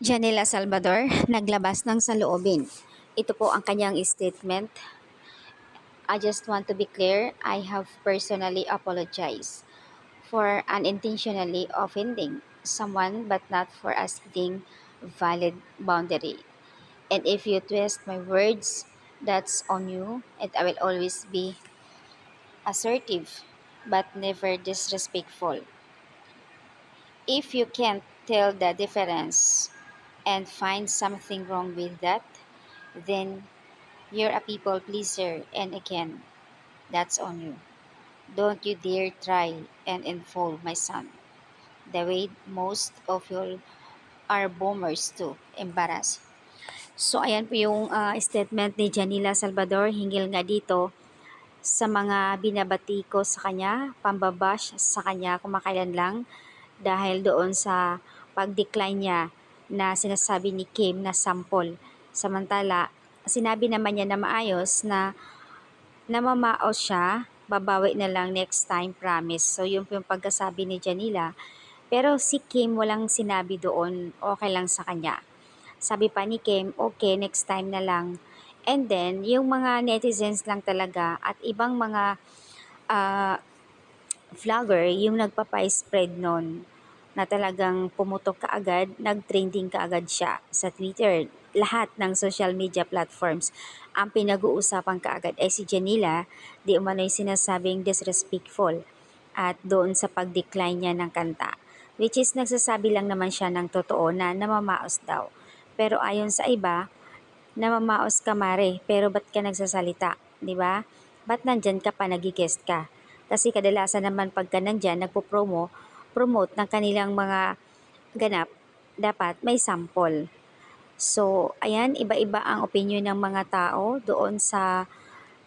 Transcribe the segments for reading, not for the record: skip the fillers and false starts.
Janela Salvador, naglabas ng saloobin. Ito po ang kanyang statement. I just want to be clear, I have personally apologized for unintentionally offending someone but not for asking valid boundary. And if you twist my words, that's on you and I will always be assertive but never disrespectful. If you can't tell the difference and find something wrong with that, then you're a people pleaser, and again, that's on you. Don't you dare try and involve my son the way most of you are boomers too. Embarrassing. So, ayan po yung statement ni Janila Salvador hinggil nga dito sa mga binabati ko sa kanya, pambabash sa kanya kumakailan lang dahil doon sa pag-decline niya na sinasabi ni Kim na sample. Samantala, sinabi naman niya na maayos na namamaos siya, babawi na lang next time, promise. So yun po yung pagkasabi ni Janila. Pero si Kim walang sinabi doon, okay lang sa kanya. Sabi pa ni Kim, okay, next time na lang. And then, yung mga netizens lang talaga at ibang mga ah, vlogger yung nagpapa-spread nun na talagang pumutok kaagad, nag-trending kaagad siya sa Twitter. Lahat ng social media platforms. Ang pinag-uusapan kaagad ay si Janila, di umano'y sinasabing disrespectful at doon sa pag-decline niya ng kanta. Which is nagsasabi lang naman siya ng totoo na namamaos daw. Pero ayon sa iba, namamaos ka mare, pero ba't ka nagsasalita, di ba? Ba't nandyan ka pa, nag-guest ka? Kasi kadalasan naman pagka nandyan, promote ng kanilang mga ganap, dapat may sample. So, ayan, iba-iba ang opinion ng mga tao doon sa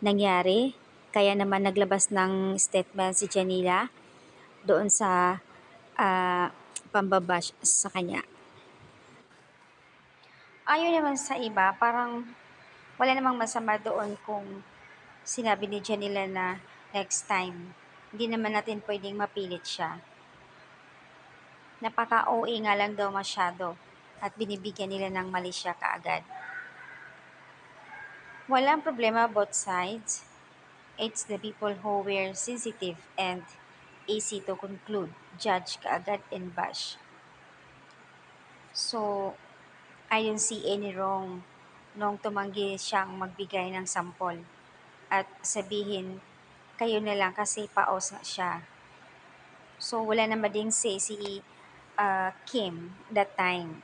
nangyari. Kaya naman naglabas ng statement si Janila doon sa ah, pambabash sa kanya. Ayon naman sa iba, parang wala namang masama doon kung sinabi ni Janila na next time. Hindi naman natin pwedeng mapilit siya. Napaka-OA nga lang daw masyado at binibigyan nila ng mali siya kaagad. Walang problema both sides. It's the people who were sensitive and easy to conclude, judge kaagad and bash. So, I don't see any wrong nung tumanggi siyang magbigay ng sample at sabihin kayo na lang kasi paos nga siya. So, wala naman ding say si Kim that time.